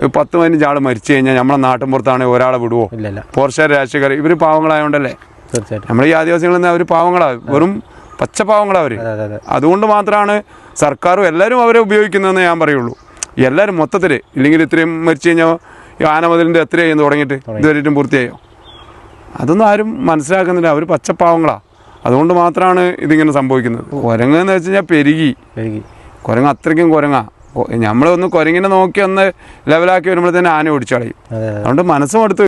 10-15 ആൾ മരിച്ചു കഴിഞ്ഞാൽ നമ്മളെ നാട്ടിൻ പുറത്താണെങ്കിൽ ഒരാളെ വിടുവോ? പോർച്ചുഗൽ രാഷ്ട്രീയക്കാർ ഇവർ പാവങ്ങളായതുകൊണ്ടല്ലേ. നമ്മൾ ഈ ആദിവാസികളിൽ നിന്ന് അവർ പാവങ്ങളാണ്, വെറും പച്ച പാവങ്ങളാണ് അവർ. അതുകൊണ്ട് മാത്രമാണ് സർക്കാരും എല്ലാവരും അവരെ ഉപയോഗിക്കുന്നതെന്ന് ഞാൻ പറയുള്ളൂ. എല്ലാവരും മൊത്തത്തിൽ. ഇല്ലെങ്കിൽ ഇത്രയും മരിച്ചു കഴിഞ്ഞാൽ ഈ ആനമതിലിൻ്റെ എത്രയായിരുന്നു തുടങ്ങിയിട്ട് ഇതുവരെയും പൂർത്തിയായോ? അതൊന്നും ആരും മനസ്സിലാക്കുന്നില്ല. അവർ പച്ചപ്പാവങ്ങളാണ്. അതുകൊണ്ട് മാത്രമാണ് ഇതിങ്ങനെ സംഭവിക്കുന്നത്. കുരങ്ങ് എന്ന് വെച്ച് കഴിഞ്ഞാൽ പെരുകി കുരങ്ങ് അത്രയ്ക്കും കുരങ്ങാണ്. നമ്മളൊന്ന് കുരങ്ങിനെ നോക്കി ഒന്ന് ലെവലാക്കി വരുമ്പോഴത്തേന് ആന ഓടിച്ചു കളയും. അതുകൊണ്ട് മനസ്സും അടുത്ത്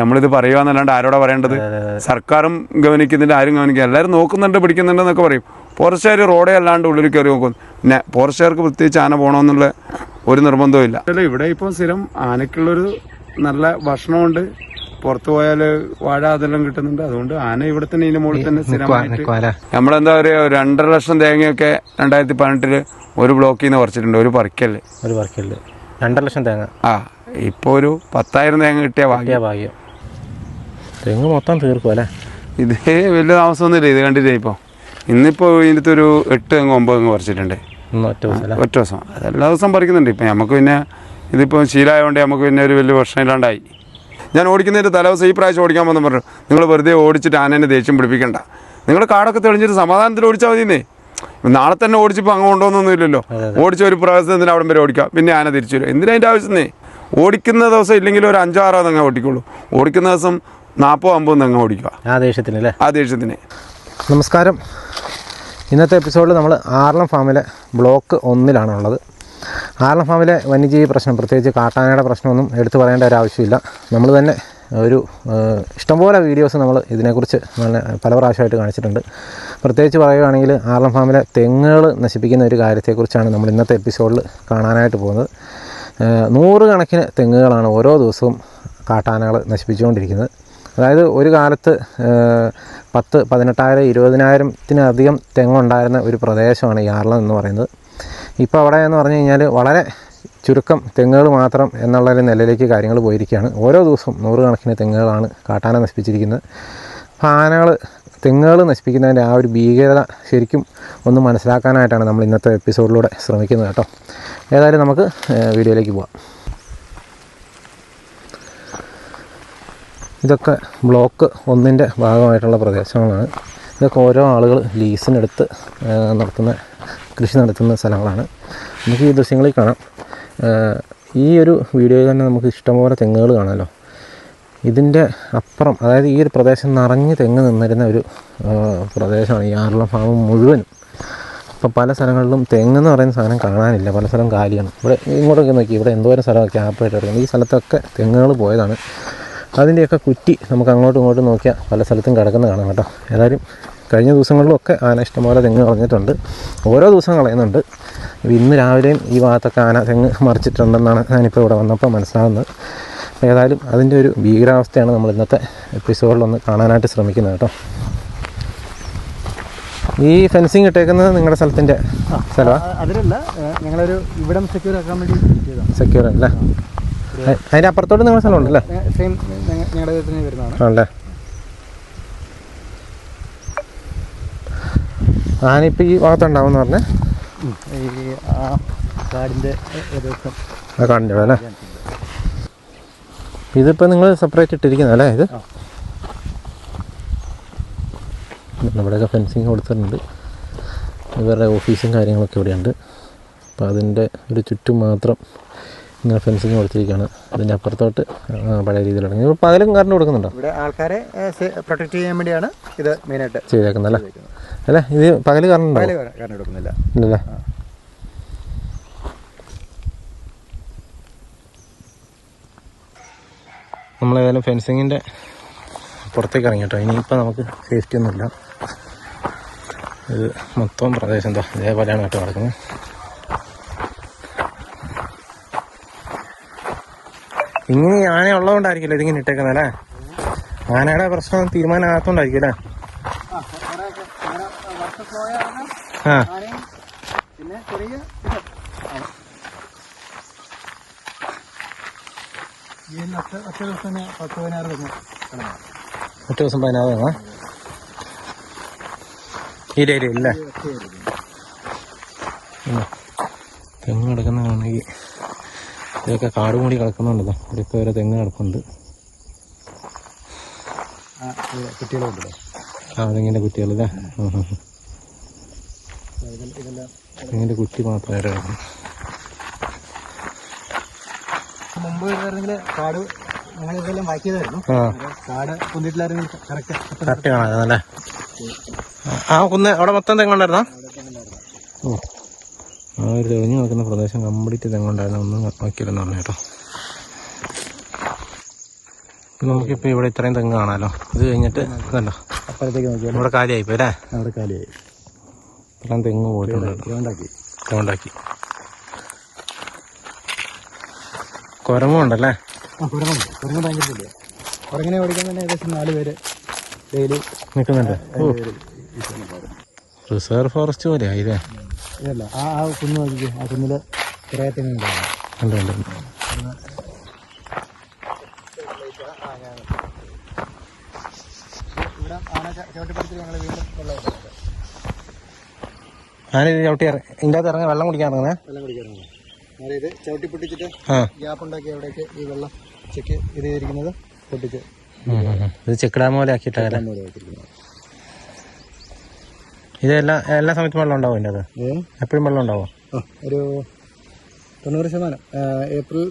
നമ്മളിത് പറയുക എന്നല്ലാണ്ട് ആരോടാ പറയേണ്ടത്? സർക്കാരും ഗവനിക്കുന്നില്ല, ആരും ഗവനിക്കില്ല. എല്ലാവരും നോക്കുന്നുണ്ട്, പിടിക്കുന്നുണ്ടെന്നൊക്കെ പറയും. ഫോറസ്റ്റുകാർ റോഡേ അല്ലാണ്ട് ഉള്ളിൽ കയറി നോക്കും. പിന്നെ ഫോറസ്റ്റുകാർക്ക് പ്രത്യേകിച്ച് ആന പോകണമെന്നുള്ള ഒരു നിർബന്ധവും ഇല്ല. ഇവിടെ ഇപ്പോൾ സ്ഥിരം ആനയ്ക്കുള്ളൊരു നല്ല ഭക്ഷണമുണ്ട്. പുറത്തു പോയാൽ വാഴ അതെല്ലാം കിട്ടുന്നുണ്ട്. അതുകൊണ്ട് ആന ഇവിടെ തന്നെ ഇതിന്റെ മുകളിൽ തന്നെ സ്ഥിരമായിട്ട് നമ്മളെന്താ പറയുക, 2.5 ലക്ഷം തേങ്ങയൊക്കെ 2018 ഒരു ബ്ലോക്കിൽ നിന്ന് പറിച്ചിട്ടുണ്ട്. ഒരു പറിക്കല് 2.5 ലക്ഷം തേങ്ങ. ഇപ്പോൾ ഒരു 10,000 തേങ്ങ കിട്ടിയ ഭാഗ്യം. തെങ്ങ് മൊത്തം തീർക്കും അല്ലേ? ഇതേ വലിയ താമസമൊന്നുമില്ല. ഇത് കണ്ടില്ലേ, ഇപ്പോൾ ഇന്നിപ്പോൾ ഇതിൻ്റെ ഒരു 8 തെങ്ങ് 9 തെങ്ങ് പറിച്ചിട്ടുണ്ട് ഒറ്റ ദിവസം. അതെല്ലാ ദിവസം പറിക്കുന്നുണ്ട്. ഇപ്പം നമുക്ക് പിന്നെ ഇതിപ്പോൾ ശീലമായതുകൊണ്ട് നമുക്ക് പിന്നെ ഒരു വലിയ പ്രശ്നമില്ലാണ്ടായി. ഞാൻ ഓടിക്കുന്നതിൻ്റെ തലേദിവസം ഈ പ്രാവശ്യം ഓടിക്കാൻ വന്നു പറഞ്ഞു, നിങ്ങൾ വെറുതെ ഓടിച്ചിട്ട് ആനേനെ ദേഷ്യം പിടിപ്പിക്കണ്ട, നിങ്ങൾ കാടൊക്കെ തെളിഞ്ഞിട്ട് സമാധാനത്തിൽ ഓടിച്ചാൽ മതിയെന്നേ. നാളെ തന്നെ ഓടിച്ചിപ്പോൾ അങ്ങ് കൊണ്ടുപോകുന്നൊന്നും ഇല്ലല്ലോ. ഓടിച്ച ഒരു പ്രാവശ്യത്തിന് അവിടം വരെ ഓടിക്കാം, പിന്നെ ആന തിരിച്ചു വരും. എന്തിനാ അതിൻ്റെ ആവശ്യമേ? ഓടിക്കുന്ന ദിവസം ഇല്ലെങ്കിൽ ഒരു 5-6 തെങ്ങ ഓടിക്കുള്ളൂ. ഓടിക്കുന്ന ദിവസം 40-50 തെങ്ങ ഓടിക്കുക ആ ദേഷ്യത്തിന്. നമസ്കാരം. ഇന്നത്തെ എപ്പിസോഡിൽ നമ്മൾ ആർളം ഫാമിലെ ബ്ലോക്ക് 1-ലാണുള്ളത്. ആർളം ഫാമിലെ വന്യജീവി പ്രശ്നം, പ്രത്യേകിച്ച് കാട്ടാനയുടെ പ്രശ്നമൊന്നും എടുത്തു പറയേണ്ട ഒരാവശ്യമില്ല. നമ്മൾ തന്നെ ഒരു ഇഷ്ടംപോലെ വീഡിയോസ് നമ്മൾ ഇതിനെക്കുറിച്ച് പല പ്രാവശ്യമായിട്ട് കാണിച്ചിട്ടുണ്ട്. പ്രത്യേകിച്ച് പറയുകയാണെങ്കിൽ ആർളം ഫാമിലെ തെങ്ങുകൾ നശിപ്പിക്കുന്ന ഒരു കാര്യത്തെക്കുറിച്ചാണ് നമ്മൾ ഇന്നത്തെ എപ്പിസോഡിൽ കാണാനായിട്ട് പോകുന്നത്. 100 കണക്കിന് തെങ്ങുകളാണ് ഓരോ ദിവസവും കാട്ടാനകൾ നശിപ്പിച്ചുകൊണ്ടിരിക്കുന്നത്. അതായത് ഒരു കാലത്ത് 10, 18,000, 20,000-ത്തിലധികം തെങ്ങുണ്ടായിരുന്ന ഒരു പ്രദേശമാണ് ഈ ആർളം എന്ന് പറയുന്നത്. ഇപ്പോൾ അവിടെ എന്ന് പറഞ്ഞു കഴിഞ്ഞാൽ വളരെ ചുരുക്കം തെങ്ങുകൾ മാത്രം എന്നുള്ളൊരു നിലയിലേക്ക് കാര്യങ്ങൾ പോയിരിക്കുകയാണ്. ഓരോ ദിവസവും 100 കണക്കിന് തെങ്ങുകളാണ് കാട്ടാന നശിപ്പിച്ചിരിക്കുന്നത്. അപ്പോൾ തെങ്ങുകൾ നശിപ്പിക്കുന്നതിൻ്റെ ആ ഒരു ഭീകരത ശരിക്കും ഒന്ന് മനസ്സിലാക്കാനായിട്ടാണ് നമ്മൾ ഇന്നത്തെ എപ്പിസോഡിലൂടെ ശ്രമിക്കുന്നത് കേട്ടോ. ഏതായാലും നമുക്ക് വീഡിയോയിലേക്ക് പോവാം. ഇതൊക്കെ ബ്ലോക്ക് 1-ൻ്റെ ഭാഗമായിട്ടുള്ള പ്രദേശങ്ങളാണ്. ഇതൊക്കെ ഓരോ ആളുകൾ ലീസിനെടുത്ത് കൃഷി നടത്തുന്ന സ്ഥലങ്ങളാണ്. നമുക്ക് ഈ ദൃശ്യങ്ങളിൽ കാണാം. ഈ ഒരു വീഡിയോയിൽ തന്നെ നമുക്ക് ഇഷ്ടംപോലെ തെങ്ങുകൾ കാണാമല്ലോ. ഇതിൻ്റെ അപ്പുറം, അതായത് ഈ ഒരു പ്രദേശം നിറഞ്ഞ് തെങ്ങ് നിന്നിരുന്ന ഒരു പ്രദേശമാണ് ഈ ആർളം ഫാം മുഴുവനും. അപ്പോൾ പല സ്ഥലങ്ങളിലും തെങ്ങെന്ന് പറയുന്ന സാധനം കാണാനില്ല, പല സ്ഥലം കാലിയാണ്. ഇവിടെ ഇങ്ങോട്ടൊക്കെ നോക്കി, ഇവിടെ എന്തോരം സ്ഥലമൊക്കെ ആപ്പായിട്ട് കിടക്കുന്നത്. ഈ സ്ഥലത്തൊക്കെ തെങ്ങുകൾ പോയതാണ്. അതിൻ്റെയൊക്കെ കുറ്റി നമുക്ക് അങ്ങോട്ടും ഇങ്ങോട്ടും നോക്കിയാൽ പല സ്ഥലത്തും കിടക്കുന്ന കാണാം കേട്ടോ. ഏതായാലും കഴിഞ്ഞ ദിവസങ്ങളിലൊക്കെ ആന ഇഷ്ടംപോലെ തെങ്ങ് കളഞ്ഞിട്ടുണ്ട്. ഓരോ ദിവസം കളയുന്നുണ്ട്. ഇന്ന് രാവിലെയും ഈ ഭാഗത്തൊക്കെ ആന തെങ്ങ് മറിച്ചിട്ടുണ്ടെന്നാണ് ഞാനിപ്പോൾ ഇവിടെ വന്നപ്പോൾ മനസ്സിലാകുന്നത്. ഏതായാലും അതിൻ്റെ ഒരു ഭീകരാവസ്ഥയാണ് നമ്മൾ ഇന്നത്തെ എപ്പിസോഡിലൊന്ന് കാണാനായിട്ട് ശ്രമിക്കുന്നത് കേട്ടോ. ഈ ഫെൻസിങ് ഇട്ടേക്കുന്നത് നിങ്ങളുടെ സ്ഥലത്തിൻ്റെ സ്ഥലമാണ്? അതിലല്ല, ഞങ്ങളൊരു ഇവിടം സെക്യൂർ ആക്കാൻ വേണ്ടി സെക്യൂർ അല്ലേ? അതിൻ്റെ അപ്പുറത്തോട്ട് നിങ്ങളുടെ സ്ഥലം ഉണ്ടല്ലേ? സെയിം ഞങ്ങളുടെ തന്നെ വരുന്നതാണ് ആണല്ലേ? ആനിപ്പോൾ ഈ ഭാഗത്തുണ്ടാവുമെന്ന് പറഞ്ഞേ? ഈ കാടിൻ്റെ കാടിൻ്റെ അല്ലേ? ഇതിപ്പോൾ നിങ്ങൾ സെപ്പറേറ്റ് ഇട്ടിരിക്കുന്നതല്ലേ ഇത്? ഇവിടെയൊക്കെ ഫെൻസിങ് കൊടുത്തിട്ടുണ്ട്. ഇവരുടെ ഓഫീസും കാര്യങ്ങളൊക്കെ ഇവിടെയുണ്ട്. അപ്പോൾ അതിൻ്റെ ഒരു ചുറ്റും മാത്രം ഇങ്ങനെ ഫെൻസിങ് കൊടുത്തിരിക്കുകയാണ്. അതിൻ്റെ അപ്പുറത്തോട്ട് പഴയ രീതിയിലാണ്. ഇപ്പോൾ പകലും കറണ്ട് കൊടുക്കുന്നുണ്ടോ? ഇവിടെ ആൾക്കാരെ പ്രൊട്ടക്ട് ചെയ്യാൻ വേണ്ടിയാണ് ഇത് മെയിനായിട്ട് ചെയ്തേക്കുന്നല്ലേ? അല്ലേ, ഇത് പകല് കറണ്ട് കൊടുക്കുന്നില്ല ഇല്ലല്ലേ? നമ്മളേതായാലും ഫെൻസിങ്ങിൻ്റെ പുറത്തേക്ക് ഇറങ്ങി കേട്ടോ. ഇനിയിപ്പോൾ നമുക്ക് സേഫ്റ്റി ഒന്നുമില്ല. ഇത് മൊത്തം പ്രദേശം എന്താ ഇതേപോലെയാണ് കേട്ടോ നടക്കുന്നത്. ഇങ്ങനെ ആന ഉള്ളതുകൊണ്ടായിരിക്കില്ല ഇതിങ്ങനെ ഇട്ടേക്കുന്നത് അല്ലേ? ആനയുടെ പ്രശ്നം തീരുമാനമാകത്തോണ്ടായിരിക്കും അല്ലേ? ഒറ്റ ദിവസം 16 തെങ്ങാ ഈ ഏരിയയില്ലേ? തെങ്ങ് കിടക്കുന്നതാണെങ്കിൽ ഇതൊക്കെ കാട് മൂടി കിടക്കുന്നുണ്ടല്ലോ. ഇവിടെയൊക്കെ ഓരോ തെങ്ങ് കിടപ്പുണ്ട്. കുട്ടികളുണ്ടല്ലോ. തെങ്ങിൻ്റെ കുറ്റികളല്ലേ? തെങ്ങിൻ്റെ കുറ്റി മാത്രമായിട്ട് കിടക്കുന്നു. മുമ്പ് വരുന്നെങ്കിൽ കാട് അങ്ങനെ ഇതെല്ലാം വായിക്കിയതായിരുന്നു. കാട് പൊന്തിട്ടില്ലായിരുന്നു. കറക്റ്റ് കാണാനല്ലേ? ആ കുന്ന് അവിടെ മൊത്തം തെങ്ങുണ്ടായിരുന്നോ? ആ ഒരു തെളിഞ്ഞു നോക്കുന്ന പ്രദേശം കംപ്ലീറ്റ് തെങ്ങുണ്ടായിരുന്നു. ഒന്നും നോക്കിയില്ലെന്ന് പറഞ്ഞു കേട്ടോ. നമുക്കിപ്പോൾ ഇവിടെ ഇത്രയും തെങ്ങ് കാണാമല്ലോ. ഇത് കഴിഞ്ഞിട്ട് ഇതല്ലോ അപ്പുറത്തേക്ക് നോക്കിയാൽ ഇവിടെ കാലിയായിപ്പോയി അല്ലേ? അവിടെ കാലിയായി. ഇത്രയും തെങ്ങ് പോയിട്ടുണ്ട്. ഗ്രൗണ്ടാക്കി. കുരങ്ങുണ്ടല്ലേ? കുരങ്ങ് ഭയങ്കര ഇല്ല. കുരങ്ങിനെ ഓടിക്കാൻ തന്നെ ഏകദേശം 4 പേര് ഡെയിലി നിൽക്കുന്നുണ്ട്. റിസർവ് ഫോറസ്റ്റ് പോലെ ആയില്ലേ? ഇതല്ല, ആ കുന്ന് നോക്കിക്കേ. ആ കുന്നില് കുറേ തെങ്ങുണ്ടായിരുന്നു. ഉണ്ട്. ഇവിടെ ആന ചവിട്ടിപ്പടിച്ച് ഞങ്ങൾ വീണ്ടും വെള്ളം ഞാനിത് ചവിട്ടി ഇതിൻ്റെ അകത്ത് ഇറങ്ങി വെള്ളം കുടിക്കാൻ ഇറങ്ങുന്നേ. വെള്ളം കുടിക്കാറുണ്ട്. അതായത് ചവിട്ടി പൊട്ടിച്ചിട്ട് ഗ്യാപ്പ് ഉണ്ടാക്കി അവിടേക്ക് ഈ വെള്ളം ചെക്ക് ഇത് ചെയ്തിരിക്കുന്നത് പൊട്ടിച്ച് ഇത് ചെക്ക് ഡാം പോലെ ആക്കിയിട്ടല്ലേ? ഇത് എല്ലാ സമയത്തും വെള്ളം ഉണ്ടാവും ഇതിൻ്റെ അത്? എപ്പോഴും വെള്ളം ഉണ്ടാവും? ഒരു 90%. ഏപ്രിൽ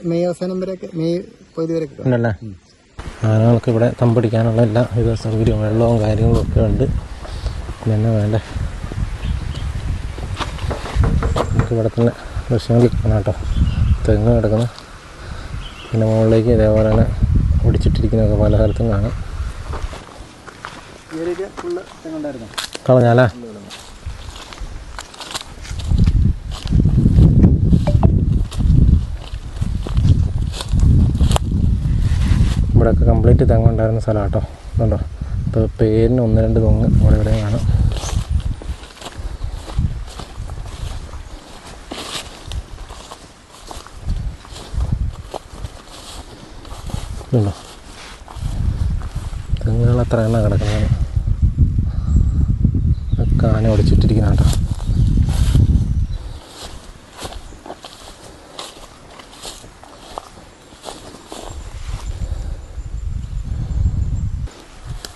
മെയ് അവസാനം വരെയൊക്കെ, മെയ് പകുതി വരെയൊക്കെ ഉണ്ടല്ലേ? ആനകൾക്ക് ഇവിടെ തമ്പടിക്കാനുള്ള എല്ലാ വിധ സൗകര്യവും വെള്ളവും കാര്യങ്ങളും ഒക്കെ ഉണ്ട്. പിന്നെ വേണ്ടേ, നമുക്ക് ഇവിടെ തന്നെ ദൃശ്യങ്ങളിൽ കാണാം കേട്ടോ. തെങ്ങ് കിടക്കുന്നു. പിന്നെ മുകളിലേക്ക് ഇതേപോലെ തന്നെ ഒടിച്ചിട്ടിരിക്കുന്നതൊക്കെ പല സ്ഥലത്തും കാണാം. കളഞ്ഞാലേ? ഇവിടെയൊക്കെ കംപ്ലീറ്റ് തെങ്ങുണ്ടായിരുന്ന സ്ഥലം കേട്ടോ. ഇതുണ്ടോ? ഇപ്പോൾ പേരിന് 1-2 തെങ്ങ് ഇവിടെ കാണാം. ഇതുണ്ടോ? തെങ്ങുകൾ എത്ര എണ്ണ കിടക്കുന്നത്. ഒക്കെ ആന ഒടിച്ചിട്ടിരിക്കുന്ന കേട്ടോ.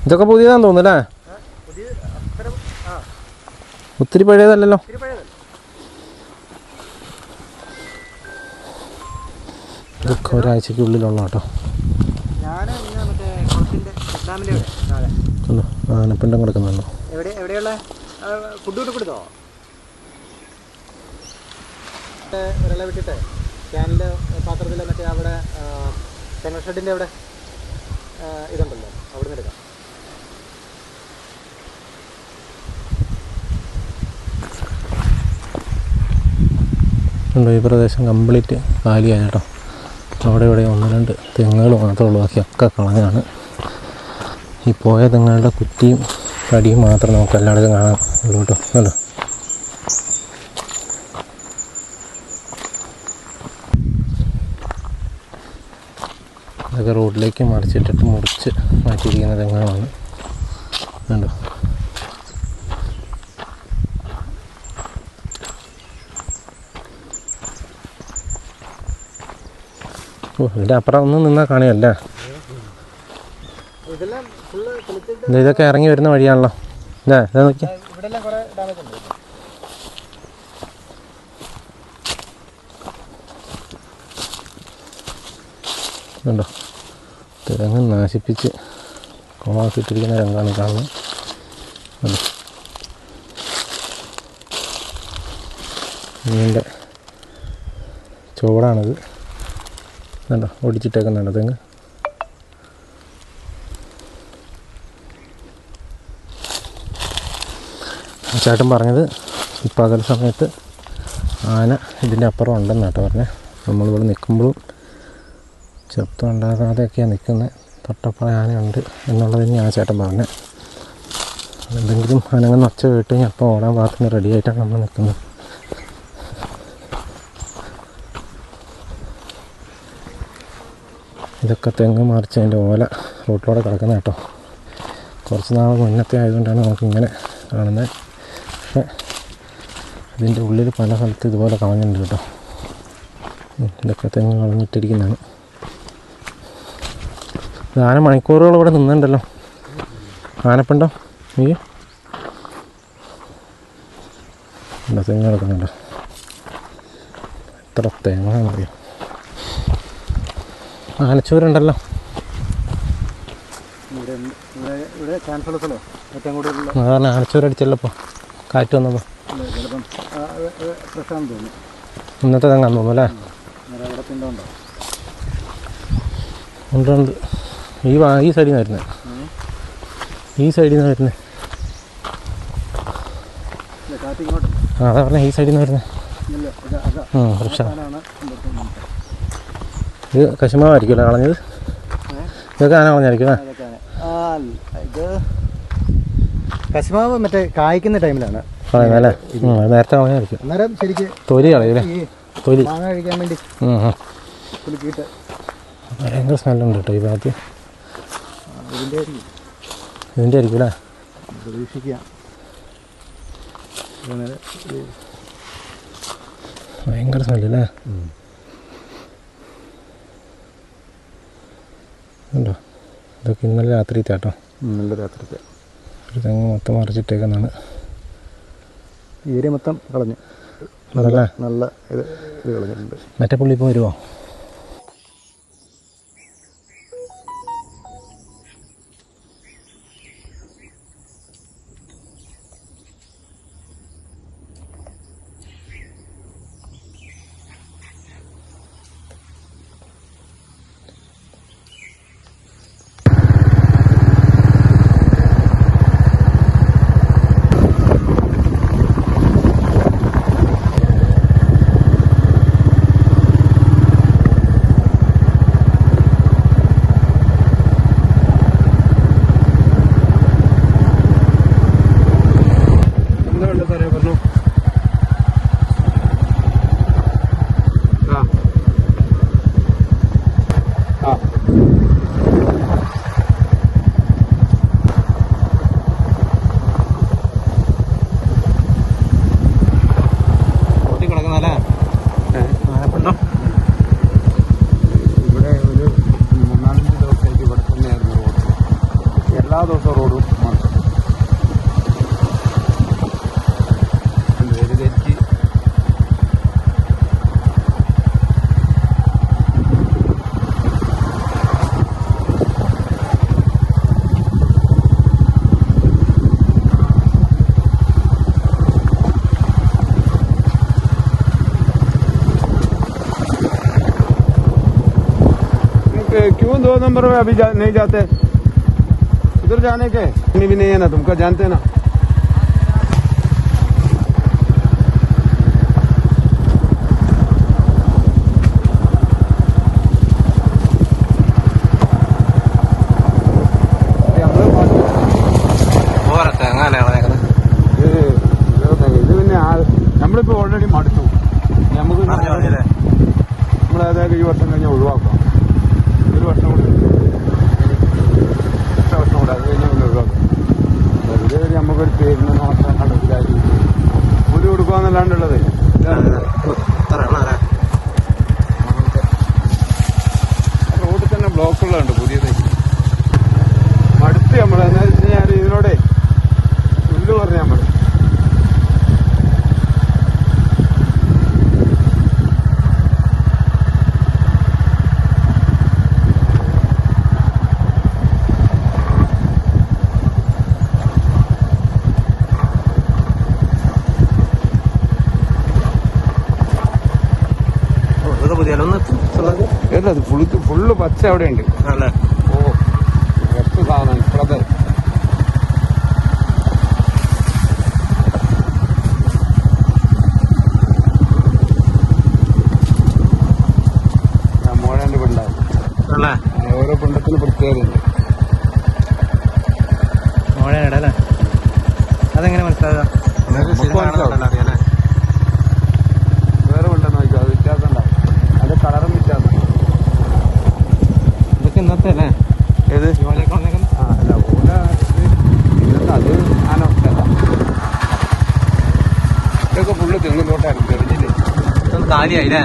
ഇതൊക്കെ പുതിയതാന്ന് തോന്നുന്നല്ലേ? ഒത്തിരി പഴയതല്ലല്ലോ. ഇതൊക്കെ ഒരാഴ്ചക്കുള്ളിലുള്ള കേട്ടോ. ആനപ്പിണ്ടം കിടക്കുന്നുണ്ടോ? എവിടെയുള്ള ഫുഡ് കൊടുത്തോ? ഒരാളെ വിട്ടിട്ട് ക്യാനിൻ്റെ പാത്രത്തിൽ മറ്റേ അവിടെ തെങ്ങ് ഷെഡിൻ്റെ അവിടെ ഇതുണ്ടല്ലോ, അവിടെ നിന്ന് എടുക്കാം. ഈ പ്രദേശം കംപ്ലീറ്റ് കാലിയാണ് കേട്ടോ. അവിടെ ഇവിടെ 1-2 തെങ്ങുകൾ മാത്രമേ ഉള്ളൂ. ബാക്കിയൊക്കെ കളഞ്ഞാണ്. ഈ പോയ തെങ്ങുകളുടെ കുറ്റിയും കടിയും മാത്രം നമുക്ക് എല്ലായിടത്തും കാണാൻ ഉള്ളൂ കേട്ടോ. അല്ലോ, അതൊക്കെ റോഡിലേക്ക് മറിച്ചിട്ടിട്ട് മുറിച്ച് മാറ്റിയിരിക്കുന്ന തെങ്ങുകളാണ്. കണ്ടോ? ഇതിൻ്റെ അപ്പുറം ഒന്നും നിന്നാൽ കാണിയല്ല. ഇതൊക്കെ ഇറങ്ങി വരുന്ന വഴിയാണല്ലോ. ഇതാ നോക്കി. ഉണ്ടോ? തെങ്ങ് നശിപ്പിച്ച് കോമാക്കിയിട്ടിരിക്കുന്ന രംഗമാണ് കാണുന്നത്. ഇതിൻ്റെ ചുവടാണിത്. കണ്ടോ? ഒടിച്ചിട്ടേക്കുന്നുണ്ടോ തെങ്ങ്? ചേട്ടൻ പറഞ്ഞത് പകൽ സമയത്ത് ആന ഇതിൻ്റെ അപ്പുറം ഉണ്ടെന്ന് കേട്ടോ പറഞ്ഞത്. നമ്മളിവിടെ നിൽക്കുമ്പോഴും ശബ്ദം ഉണ്ടാകാതെയൊക്കെയാണ് നിൽക്കുന്നത്. തൊട്ടപ്പുറം ആനയുണ്ട് എന്നുള്ളത് തന്നെയാണ് ചേട്ടൻ പറഞ്ഞത്. എന്തെങ്കിലും അനങ്ങുന്ന ഒച്ച കേട്ട് കഴിഞ്ഞാൽ അപ്പോൾ ഓടാൻ പാകത്തിന് റെഡി ആയിട്ടാണ് നമ്മൾ നിൽക്കുന്നത്. ഇതൊക്കെ തെങ്ങ് മറിച്ച് അതിൻ്റെ ഓല റോട്ടിലൂടെ കിടക്കുന്ന കേട്ടോ. കുറച്ച് നാൾ മുന്നത്തെ ആയതുകൊണ്ടാണ് നമുക്കിങ്ങനെ കാണുന്നത്. പക്ഷേ ഇതിൻ്റെ ഉള്ളിൽ പല സ്ഥലത്ത് ഇതുപോലെ കളഞ്ഞിട്ടുണ്ട് കേട്ടോ. ഇതൊക്കെ തെങ്ങ് കളഞ്ഞിട്ടിരിക്കുന്നതാണ്. ആന മണിക്കൂറുകൾ ഇവിടെ നിന്നുണ്ടല്ലോ. ആനപ്പുണ്ടോ നീ തെങ്ങ് കിടക്കുന്നുണ്ടോ? എത്ര തേങ്ങാന്നറിയാം. ആനച്ചൂരുണ്ടല്ലോ. അതാണ് ആനച്ചൂരടിച്ചല്ലോ ഇപ്പോൾ കാറ്റ് വന്നപ്പോൾ. ഇന്നത്തെ തെങ്ങാന്ന് തോന്നുന്നു അല്ലേ? ഉണ്ട്. ഈ സൈഡിൽ നിന്ന് വരുന്നത്. ഈ സൈഡിൽ നിന്ന് വരുന്നത്. അതാ പറഞ്ഞ ഈ സൈഡിൽ നിന്ന് വരുന്നത്. ഇത് കശുമാവായിരിക്കുമല്ലോ കളഞ്ഞത്. ഇതൊക്കെ ആന കളഞ്ഞായിരിക്കും. ഇത് കശുമാവ് മറ്റേ കായ്ക്കുന്ന ടൈമിലാണ് കളയുന്നല്ലേ? നേരത്തെ കളഞ്ഞായിരിക്കും. അന്നേരം ശരിക്ക് തൊലി കളയൂലേ? തൊലി മാങ്ങ കഴിക്കാൻ വേണ്ടി കുലുക്കിയിട്ട്. ഭയങ്കര സ്മെല്ലുണ്ട് കേട്ടോ ഈ ഭാഗത്ത്. ഇതിൻ്റെ ആയിരിക്കും അല്ലേ? പ്രതീക്ഷിക്കാം. ഭയങ്കര സ്മെല്ലല്ലേ? ഉണ്ടോ? ഇതൊക്കെ ഇന്നലെ രാത്രിത്തെ കേട്ടോ. ഇന്നലെ രാത്രിത്തെ ഒരു തെങ്ങ് മൊത്തം മറിച്ചിട്ടേക്കുന്നതാണ്. ഏരിയ മൊത്തം കളഞ്ഞു. അതല്ലേ? നല്ല ഇത് കളഞ്ഞിട്ടുണ്ട്. മറ്റേ പുള്ളി ഇപ്പോൾ വരുമോ? क्यों 2 नंबर में अभी नहीं जाते? उधर जाने के भी नहीं है ना, तुमको जानते ना. ഇത് പിന്നെ നമ്മളിപ്പോ ഓൾറെഡി മടുത്തു. നമുക്ക് നമ്മളേതായാലും ഈ വർഷം കഴിഞ്ഞാൽ ഒഴിവാക്കാം. ഒരു വർഷം കൂടി, അടുത്ത വർഷം കൂടെ, അത് കഴിഞ്ഞാൽ ഒന്ന് ഒഴിവാക്കാം. വെറുതെ നമുക്കൊരു പേരിന് മാത്രം കണ്ടതിലായി ഒരു കൊടുക്കാന്നല്ലാണ്ടുള്ളത്. റോഡിൽ തന്നെ ബ്ലോക്കുകളുണ്ട് പുതിയത്. മടുത്ത് നമ്മൾ എന്താ വെച്ച് കഴിഞ്ഞാൽ ഇതിനോടെ പുല്ല് പറഞ്ഞ നമ്മൾ അത് ഫുള്ള് പച്ച അവിടെ ഉണ്ട്. ഓ എത്ര സാധനം ഇപ്പോഴത്തെ മോഴേന്റെ പിണ്ടാവും. ഓരോ പിണ്ടത്തിന് പ്രത്യേകതയുണ്ട്. മോഴേടല്ലേ? അതെങ്ങനെ മനസ്സിലാകാം? വേറെ പിണ്ടെന്ന് നോക്കിയോ, അത് വ്യത്യാസം ഉണ്ടാവും. അതിന്റെ കളറും വ്യത്യാസം. ഇന്നത്തെ അല്ലേ? ഏത്? അല്ല ഓല അത് ആനൊക്കെയല്ല. ഇതൊക്കെ ഫുള്ള് തെങ്ങിലോട്ടായിരുന്നു. തെറിഞ്ഞില്ലേ? കാലിയായില്ലേ?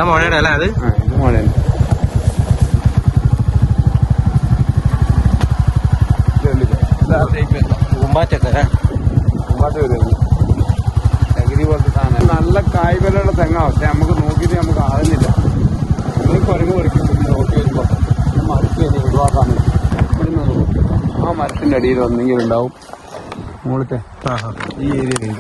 മുഴയുടെ അല്ലേ അത്? ഇത് മുഴയാണ്. പൂമ്പാറ്റൊക്കെ ചകിരി പോലത്തെ സാധനം നല്ല കായ്ബലുള്ള തെങ്ങാണ്. പക്ഷെ നമുക്ക് നോക്കിയിട്ട് നമുക്ക് ആകുന്നില്ല. കുരങ്ങ് പറിക്കും നോക്കി വരുമ്പോൾ മരത്തിൽ ഒഴിവാക്കാൻ ആ മരത്തിൻ്റെ അടിയിൽ ഒന്നെങ്കിലും ഉണ്ടാവും. മുകളിലത്തെ ഈ ഏരിയയിൽ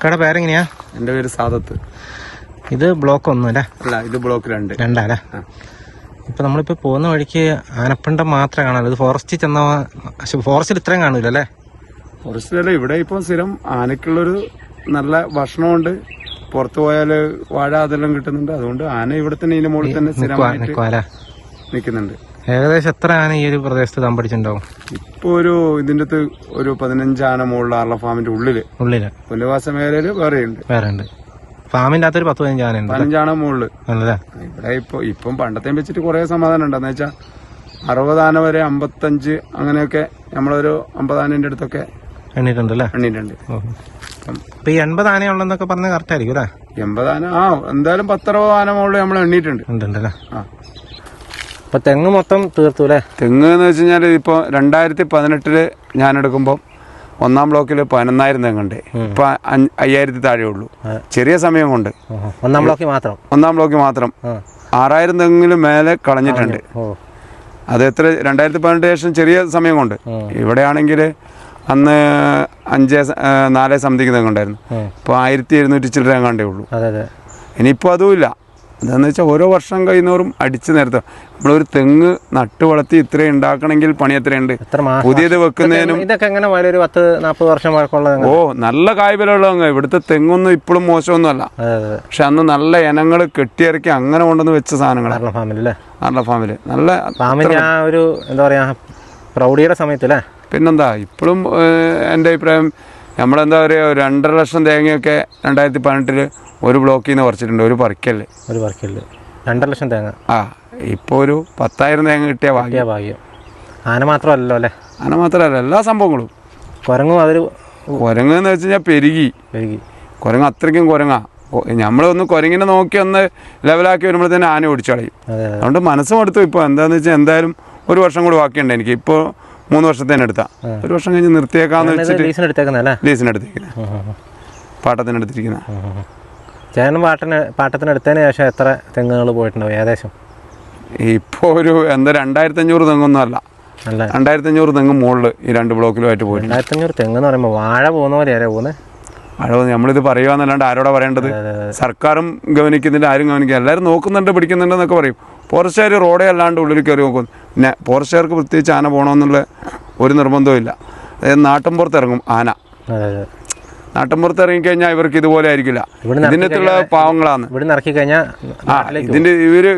കട പേരെങ്ങനെയാ? എൻ്റെ പേര് സാദത്ത്. ഇത് ബ്ലോക്ക് 1 അല്ലേ? അല്ല, ഇത് ബ്ലോക്ക് 2. 2 അല്ലേ? ഇപ്പൊ നമ്മളിപ്പോ പോകുന്ന വഴിക്ക് ആനപ്പിണ്ടം മാത്രമേ കാണാനുള്ളൂ. ഇത് ഫോറസ്റ്റിൽ ചെന്ന ഫോറസ്റ്റിൽ ഇത്രയും കാണൂല അല്ലേ? ഫോറസ്റ്റിലല്ല, ഇവിടെ ഇപ്പൊ സ്ഥിരം ആനക്കുള്ളൊരു നല്ല ഭക്ഷണമുണ്ട്. പുറത്തു പോയാല് വാഴ അതെല്ലാം കിട്ടുന്നുണ്ട്. അതുകൊണ്ട് ആന ഇവിടെ തന്നെ ഇതിന്റെ മുകളിൽ തന്നെ സ്ഥിരമായിട്ട് നിൽക്കുന്നുണ്ട്. ഏകദേശം എത്ര ആന ഈ ഒരു പ്രദേശത്ത് തമ്പടിച്ചിട്ടുണ്ടാവും? ഇപ്പൊ ഇതിന്റെ അകത്ത് ഒരു 15 ആന മുകളിൽ ആർല ഫാമിന്റെ ഉള്ളില് പുനവാസ മേഖലയില് വേറെ ഉണ്ട്. ഫാമിന്റെ അകത്തൊരു 10-15 ആന ഉണ്ട്. 15 ആന മുകളില്. ഇവിടെ ഇപ്പം പണ്ടത്തെ വെച്ചിട്ട് കുറെ സമാധാനം ഉണ്ട്. എന്ന് വെച്ചാൽ 60 ആന വരെ 55 അങ്ങനെയൊക്കെ നമ്മളൊരു 50 ആനന്റെ അടുത്തൊക്കെ എണ്ണിട്ടുണ്ട്. ഇപ്പൊ ഈ 80 ആനയുള്ളതെന്നൊക്കെ പറഞ്ഞാൽ കറക്റ്റ് ആയിരിക്കും അല്ലേ? 80 ആന എന്തായാലും 10-60 ആന മുകളിൽ നമ്മൾ എണ്ണിയിട്ടുണ്ട്. ഇപ്പൊ തെങ്ങ് മൊത്തം തീർത്തു അല്ലേ? തെങ്ങ് എന്ന് വെച്ച് കഴിഞ്ഞാൽ ഇപ്പൊ 2018 ഞാൻ എടുക്കുമ്പോൾ 1ാം ബ്ലോക്കിൽ 11,000 തെങ്ങുണ്ട്. ഇപ്പൊ 5,000 താഴെ ഉള്ളൂ. ചെറിയ സമയം കൊണ്ട് 1ാം ബ്ലോക്കിൽ മാത്രം 6,000 തെങ്ങിന് മേലെ കളഞ്ഞിട്ടുണ്ട്. അത് എത്ര 2018 ശേഷം ചെറിയ സമയം കൊണ്ട്. ഇവിടെയാണെങ്കിൽ അന്ന് 4 സംതിങ് തെങ്ങുണ്ടായിരുന്നു. ഇപ്പോൾ 1,700 ചില്ലറ എങ്ങാണ്ടേ ഉള്ളൂ. ഇനിയിപ്പോൾ അതുമില്ല. എന്താണെന്ന് വെച്ചാൽ ഓരോ വർഷം കഴിയുന്നവരും അടിച്ചു നിരത്തുക. നമ്മളൊരു തെങ്ങ് നട്ടു വളർത്തി ഇത്രയും ഉണ്ടാക്കണമെങ്കിൽ പണി എത്രയുണ്ട്. പുതിയത് വെക്കുന്നതിനും ഇതൊക്കെ എങ്ങനെ 10-40 വർഷം നല്ല കായ്ബലമുള്ള തെങ്ങ്. ഇവിടുത്തെ തെങ്ങൊന്നും ഇപ്പോഴും മോശമൊന്നുമല്ല. പക്ഷെ അന്ന് നല്ല ഇനങ്ങൾ കെട്ടിയിറക്കി അങ്ങനെ കൊണ്ടുവന്ന് വെച്ച സാധനങ്ങളാണ് ആർല ഫാമില്. നല്ല ഒരു എന്താ പറയാ പ്രൗഢിയുടെ സമയത്തല്ലേ? പിന്നെന്താ, ഇപ്പോഴും എൻ്റെ അഭിപ്രായം നമ്മളെന്താ പറയുക, 2.5 ലക്ഷം തേങ്ങയൊക്കെ 2018 ഒരു ബ്ലോക്കിൽ നിന്ന് പറിച്ചിട്ടുണ്ട്. ഒരു പറിക്കല് 2 ലക്ഷം തേങ്ങ. ഇപ്പോൾ ഒരു 10,000 തേങ്ങ കിട്ടിയ ഭാഗ്യം. ആന മാത്രമല്ലല്ലോ അല്ലേ? ആന മാത്രമല്ല, എല്ലാ സംഭവങ്ങളും. കുരങ്ങും കുരങ്ങ് എന്ന് വെച്ച് കഴിഞ്ഞാൽ പെരുകി. കുരങ്ങ് അത്രയ്ക്കും കുരങ്ങാ. നമ്മളൊന്ന് കുരങ്ങിനെ നോക്കി ഒന്ന് ലെവലാക്കി വരുമ്പോഴത്തേന് ആന ഓടിച്ചു കളയും. അതുകൊണ്ട് മനസ്സും എടുത്തു. ഇപ്പോൾ എന്താണെന്ന് വെച്ചാൽ എന്തായാലും ഒരു വർഷം കൂടി ബാക്കിയുണ്ട് എനിക്ക്. ഇപ്പോൾ 3 വർഷത്തേന് എടുത്താ. ഒരു വർഷം കഴിഞ്ഞ് നിർത്തിയേക്കാന്ന് വെച്ചിട്ട് ലീസിനെടുത്തേക്കുന്നത്, പാട്ടത്തിനെടുത്തിരിക്കുന്ന. ചേട്ടൻ പാട്ടത്തിനെടുത്തതിന് ശേഷം എത്ര തെങ്ങുകൾ പോയിട്ടുണ്ടാവും ഏകദേശം? ഇപ്പോൾ ഒരു 2,500 തെങ്ങൊന്നും അല്ല, 2,500 തെങ്ങ് മുകളിൽ ഈ 2 ബ്ലോക്കിലുമായിട്ട് പോയി. 2,500 തെങ്ങ് എന്ന് പറയുമ്പോൾ വാഴ പോകുന്ന പോലെയല്ലേ പോകുന്നത്? വാഴ നമ്മളിത് പറയുകയെന്നല്ലാണ്ട് ആരോടാ പറയേണ്ടത്? സർക്കാരും ഗവനിക്കുന്നില്ല, ആരും ഗവനിക്കുക. എല്ലാവരും നോക്കുന്നുണ്ട്, പിടിക്കുന്നുണ്ടെന്നൊക്കെ പറയും. ഫോറസ്റ്റുകാർ റോഡേ അല്ലാണ്ട് ഉള്ളിൽ കയറി നോക്കും. പിന്നെ ഫോറസ്റ്റുകാർക്ക് പ്രത്യേകിച്ച് ആന പോകണമെന്നുള്ള ഒരു നിർബന്ധവും ഇല്ല. അതായത് നാട്ടിൻപുറത്ത് ഇറങ്ങും ആന. നാട്ടിൻപുറത്ത് ഇറങ്ങിക്കഴിഞ്ഞാൽ ഇവർക്ക് ഇതുപോലെ ആയിരിക്കില്ല. ഇതിനകത്തുള്ള പാവങ്ങളാണ്. ഇതിന്റെ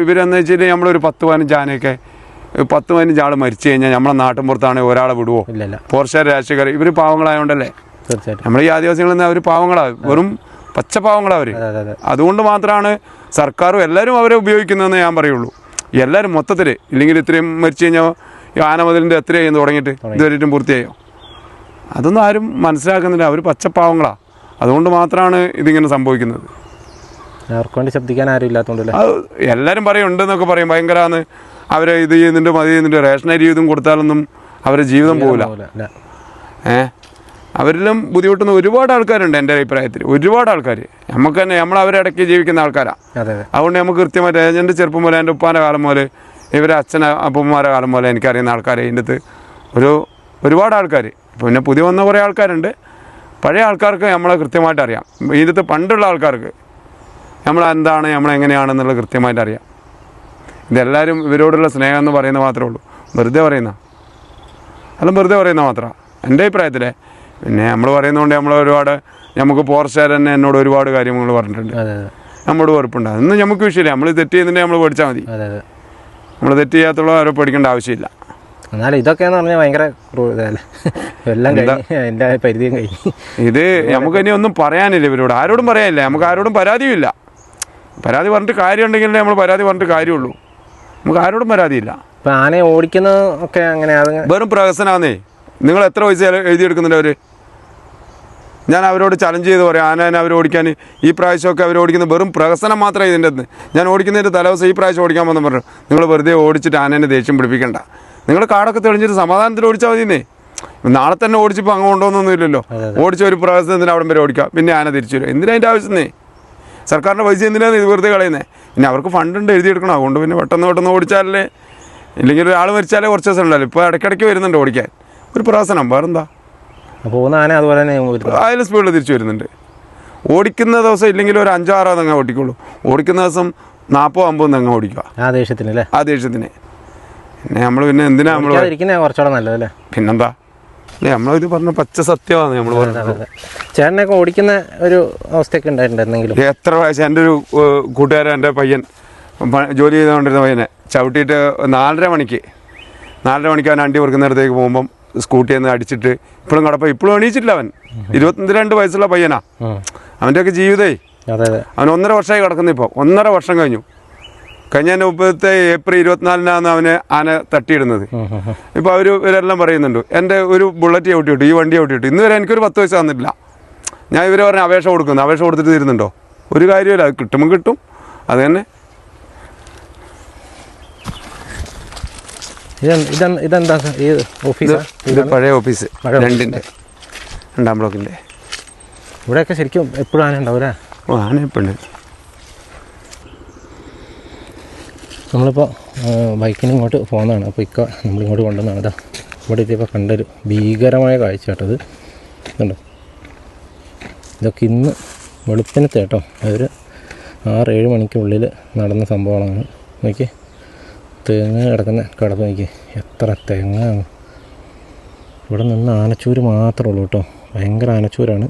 ഇവരെന്ന് വെച്ചാൽ നമ്മളൊരു 10-15 ആനയൊക്കെ 10-15 ആൾ മരിച്ചു കഴിഞ്ഞാൽ നമ്മളെ നാട്ടിൻപുറത്താണെങ്കിൽ ഒരാളെ വിടുവോ? ഫോറസ്റ്റുകാർ രാഷ്ട്രീയക്കാർ ഇവർ പാവങ്ങളായതുകൊണ്ടല്ലേ. നമ്മൾ ഈ ആദിവാസികളിൽ നിന്ന് അവർ പാവങ്ങളാണ്, വെറും പച്ച പാവങ്ങളാണ് അവർ. അതുകൊണ്ട് മാത്രമാണ് സർക്കാരും എല്ലാവരും അവരെ ഉപയോഗിക്കുന്നതെന്ന് ഞാൻ പറയുള്ളൂ. എല്ലാവരും മൊത്തത്തിൽ. ഇല്ലെങ്കിൽ ഇത്രയും മരിച്ചു കഴിഞ്ഞാൽ ഈ ആന മുതലിൻ്റെ എത്രയായി തുടങ്ങിയിട്ട് ഇതുവരെയും പൂർത്തിയായോ? അതൊന്നും ആരും മനസ്സിലാക്കുന്നില്ല. അവർ പച്ചപ്പാവങ്ങളാണ്. അതുകൊണ്ട് മാത്രമാണ് ഇതിങ്ങനെ സംഭവിക്കുന്നത്. അവർക്ക് വേണ്ടി ശബ്ദിക്കാൻ ആരും ഇല്ലാത്തതുകൊണ്ടല്ലേ. അത് എല്ലാവരും പറയും ഉണ്ടെന്നൊക്കെ പറയും, ഭയങ്കരമാണ് അവരെ ഇത് ചെയ്യുന്നുണ്ട് മതി ചെയ്യുന്നുണ്ട്. റേഷനരി ഇതും കൊടുത്താലൊന്നും അവരുടെ ജീവിതം പോകില്ല. അവരിലും ബുദ്ധിമുട്ടുന്ന ഒരുപാട് ആൾക്കാരുണ്ട് എൻ്റെ അഭിപ്രായത്തിൽ. ഒരുപാട് ആൾക്കാർ നമുക്ക് തന്നെ നമ്മളവരെ ഇടയ്ക്ക് ജീവിക്കുന്ന ആൾക്കാരാണ്. അതുകൊണ്ട് നമുക്ക് കൃത്യമായിട്ട് എൻ്റെ ചെറുപ്പം പോലെ എൻ്റെ ഉപ്പാൻ്റെ കാലം പോലെ ഇവരെ അച്ഛനെ അപ്പന്മാരുടെ കാലം പോലെ എനിക്കറിയുന്ന ആൾക്കാർ ഇതിൻ്റെ അടുത്ത് ഒരുപാട് ആൾക്കാർ. പിന്നെ പുതിയ വന്ന കുറേ ആൾക്കാരുണ്ട്. പഴയ ആൾക്കാർക്ക് നമ്മളെ കൃത്യമായിട്ട് അറിയാം. ഇതിൻ്റെ പണ്ടുള്ള ആൾക്കാർക്ക് നമ്മളെന്താണ് നമ്മളെങ്ങനെയാണെന്നുള്ളത് കൃത്യമായിട്ട് അറിയാം. ഇതെല്ലാവരും ഇവരോടുള്ള സ്നേഹം എന്ന് പറയുന്നത് മാത്രമേ ഉള്ളൂ. വെറുതെ പറയുന്ന മാത്രമാണ് എൻ്റെ അഭിപ്രായത്തിലെ. പിന്നെ നമ്മൾ പറയുന്നതുകൊണ്ട് നമുക്ക് ഫോറസ്റ്റുകാർ തന്നെ എന്നോട് ഒരുപാട് കാര്യങ്ങൾ പറഞ്ഞിട്ടുണ്ട്. നമ്മളോട് ഉറപ്പുണ്ട്. അതൊന്നും നമുക്ക് വിഷയമില്ല. നമ്മൾ തെറ്റ് ചെയ്യുന്നതിൻ്റെ നമ്മൾ പഠിച്ചാൽ മതി. നമ്മൾ തെറ്റ് ചെയ്യാത്തുള്ള അവരെ പഠിക്കേണ്ട ആവശ്യമില്ല. എന്നാലും ഇതൊക്കെയെന്ന് പറഞ്ഞാൽ ഭയങ്കര എല്ലാം എല്ലാ പരിധിയും കഴിഞ്ഞു. ഇത് നമുക്ക് ഇനി ഒന്നും പറയാനില്ല. ഇവരോട് ആരോടും പറയാനില്ല. നമുക്ക് ആരോടും പരാതിയുമില്ല. പരാതി പറഞ്ഞിട്ട് കാര്യമുണ്ടെങ്കിലേ നമ്മൾ പരാതി പറഞ്ഞിട്ട് കാര്യമുള്ളൂ. നമുക്ക് ആരോടും പരാതിയില്ല. ഇപ്പം ആനയെ ഓടിക്കുന്ന ഒക്കെ അങ്ങനെ വെറും പ്രഹസനാന്നേ. നിങ്ങൾ എത്ര പൈസ എഴുതിയെടുക്കുന്നുണ്ട് അവർ? ഞാൻ അവരോട് ചലഞ്ച് ചെയ്ത് പറയാം ആനേനെ അവർ ഓടിക്കാൻ ഈ പ്രാവശ്യമൊക്കെ അവർ ഓടിക്കുന്നത് വെറും പ്രഹസനം മാത്രമേ ഇതിൻ്റെ അകത്ത്. ഞാൻ ഓടിക്കുന്നതിൻ്റെ തലേദിവസം ഈ പ്രാവശ്യം ഓടിക്കാൻ വന്നു പറഞ്ഞു നിങ്ങൾ വെറുതെ ഓടിച്ചിട്ട് ആനേനെ ദേഷ്യം പിടിപ്പിക്കണ്ട, നിങ്ങൾ കാടൊക്കെ തെളിഞ്ഞിട്ട് സമാധാനത്തിൽ ഓടിച്ചാൽ മതിയെന്നേ. നാളെ തന്നെ ഓടിച്ചിപ്പോൾ അങ്ങ് കൊണ്ടുവന്നൊന്നും ഇല്ലല്ലോ. ഓടിച്ച ഒരു പ്രഹസനത്തിന് അവിടം വരെ ഓടിക്കാം, പിന്നെ ആന തിരിച്ചു വരും. എന്തിനാ അതിൻ്റെ ആവശ്യമേ? സർക്കാരിൻ്റെ പൈസ എന്തിനാണ് ഇത് വെറുതെ കളയുന്നത്? പിന്നെ അവർക്ക് ഫണ്ടുണ്ട് എഴുതിയെടുക്കണം. അതുകൊണ്ട് പിന്നെ പെട്ടെന്ന് ഓടിച്ചാലേ, ഇല്ലെങ്കിൽ ഒരാൾ മരിച്ചാലേ കുറച്ച് ദിവസം ഉണ്ടല്ലോ. ഇപ്പോൾ ഇടയ്ക്കിടയ്ക്ക് വരുന്നുണ്ട് ഓടിക്കാൻ. ഒരു പ്രഹസനം, വേറെന്താ? പോകുന്ന ആന അതുപോലെ തന്നെ അതിൽ സ്പീഡിൽ തിരിച്ചു വരുന്നുണ്ട്. ഓടിക്കുന്ന ദിവസം ഇല്ലെങ്കിൽ ഒരു 5-6 തെങ്ങ ഓടിക്കുള്ളൂ. ഓടിക്കുന്ന ദിവസം 40-50 തെങ്ങ ഓടിക്കുക ആ ദേഷ്യത്തിന്. പിന്നെ നമ്മൾ പിന്നെ എന്തിനാ നമ്മൾ കുറച്ചുകൂടെ നല്ലതല്ലേ? പിന്നെന്താ അല്ലേ, നമ്മളിത് പറഞ്ഞ പച്ച സത്യമാണ് നമ്മൾ പറഞ്ഞത്. ചേട്ടനൊക്കെ ഓടിക്കുന്ന ഒരു അവസ്ഥയൊക്കെ ഉണ്ടായിട്ടുണ്ടെന്നെങ്കിലും എത്ര പ്രാവശ്യം എൻ്റെ ഒരു കൂട്ടുകാരൻ, എൻ്റെ പയ്യൻ ജോലി ചെയ്തുകൊണ്ടിരുന്ന പയ്യനെ ചവിട്ടിയിട്ട് 4:30 മണിക്ക് അവൻ വണ്ടി കൊടുക്കുന്നിടത്തേക്ക് പോകുമ്പം സ്കൂട്ടിയിൽ നിന്ന് അടിച്ചിട്ട് ഇപ്പോഴും കിടപ്പം. ഇപ്പോഴും എണീച്ചിട്ടില്ല അവൻ. 22 വയസ്സുള്ള പയ്യനാ. അവൻ്റെയൊക്കെ ജീവിതേ അവൻ 1.5 വർഷമായി കിടക്കുന്നു. ഇപ്പോൾ 1.5 വർഷം കഴിഞ്ഞു. കഴിഞ്ഞ ഏപ്രിൽ 24-നാണ് അവന് ആന തട്ടിയിടുന്നത്. ഇപ്പോൾ ഇവരെല്ലാം പറയുന്നുണ്ട് എൻ്റെ ഒരു ബുള്ളറ്റ് ചവിട്ടിയിട്ടു, ഈ വണ്ടി ചവിട്ടിയിട്ടു. ഇന്ന് വരെ എനിക്കൊരു 10 പൈസ തന്നിട്ടില്ല. ഞാൻ ഇവരെ പറഞ്ഞ അപേക്ഷ കൊടുക്കുന്നു. അപേക്ഷ കൊടുത്തിട്ട് തരുന്നുണ്ടോ? ഒരു കാര്യമില്ല. അത് കിട്ടുമ്പോൾ കിട്ടും. അത് തന്നെ. ഇതെന്താ ഈ ഓഫീസ്? ഇത് പഴയ ഓഫീസ് 2-ാം ബ്ലോക്കിൻ്റെ. ഇവിടെയൊക്കെ ശരിക്കും എപ്പോഴും ആന ഉണ്ടാവില്ലേ? ആന എപ്പോഴും. നമ്മളിപ്പോൾ ബൈക്കിന് ഇങ്ങോട്ട് പോകുന്നതാണ്. അപ്പോൾ നമ്മളിങ്ങോട്ട് കൊണ്ടുവന്നതാണ്. ഇതാ ഇവിടെ എത്തിയപ്പോൾ കണ്ടൊരു ഭീകരമായ കാഴ്ച കേട്ടത്. ഇതുണ്ടോ? ഇതൊക്കെ ഇന്ന് വെളുപ്പിനത്തെ കേട്ടോ. അതൊരു 6-7 മണിക്കുള്ളിൽ നടന്ന സംഭവങ്ങളാണ്. നോക്കി തെങ്ങ് കിടക്കുന്ന കിടപ്പ് നോക്കി, എത്ര തെങ്ങാണ്. ഇവിടെ നിന്ന് ആനച്ചൂര് മാത്രമേ ഉള്ളൂ കേട്ടോ. ഭയങ്കര ആനച്ചൂരാണ്.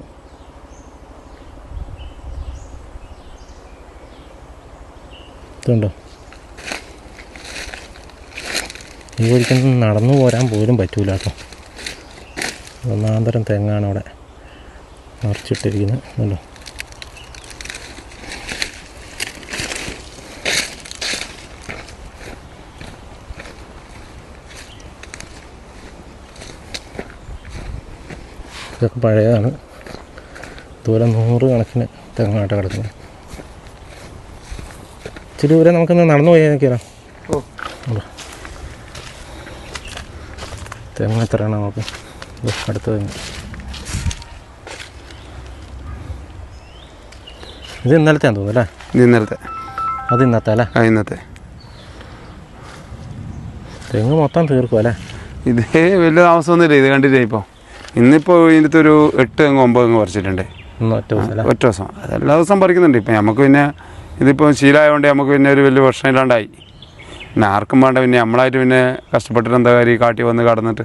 ഇതുണ്ടോ? ഈ ഒരിക്കലും നടന്നു പോരാൻ പോലും പറ്റൂല കേട്ടോ. ഒന്നാന്തരം തെങ്ങാണ് അവിടെ മറിച്ചിട്ടിരിക്കുന്നത്. ഉണ്ടോ? ഇതൊക്കെ പഴയതാണ്. ഇതുപോലെ 100 കണക്കിന് തെങ്ങായിട്ട് കിടക്കുന്നത്. ഇച്ചിരി ദൂരെ നമുക്കൊന്ന് നടന്നു പോയാൽ നോക്കിയാലോ? തെങ്ങ് എത്രയാണ് നമുക്ക് അടുത്ത് തെങ്ങ്. ഇത് ഇന്നലത്തെ തോന്നുന്നു അല്ലേ? ഇന്നലത്തെ. അത് ഇന്നത്തെ അല്ലേ? ഇന്നത്തെ തെങ്ങ് മൊത്തം തീർക്കും അല്ലേ? ഇതേ വലിയ താമസമൊന്നുമില്ല. ഇത് കണ്ടില്ലേ ഇപ്പോൾ? ഇന്നിപ്പോൾ ഇതിൻ്റെ ഒരു 8 തെങ്ങ് 9 തെങ്ങ് പറിച്ചിട്ടുണ്ട്. ഒറ്റ ദിവസം. അതെല്ലാ ദിവസം പറിക്കുന്നുണ്ട്. ഇപ്പം നമുക്ക് പിന്നെ ഇതിപ്പോൾ ശീലമായതുകൊണ്ട് നമുക്ക് പിന്നെ ഒരു വലിയ പ്രശ്നം ഇല്ലാണ്ടായി. പിന്നെ ആർക്കും വേണ്ട. പിന്നെ നമ്മളായിട്ട് പിന്നെ കഷ്ടപ്പെട്ടിട്ട് എന്താ കാര്യം, കാട്ടി വന്ന് കടന്നിട്ട്.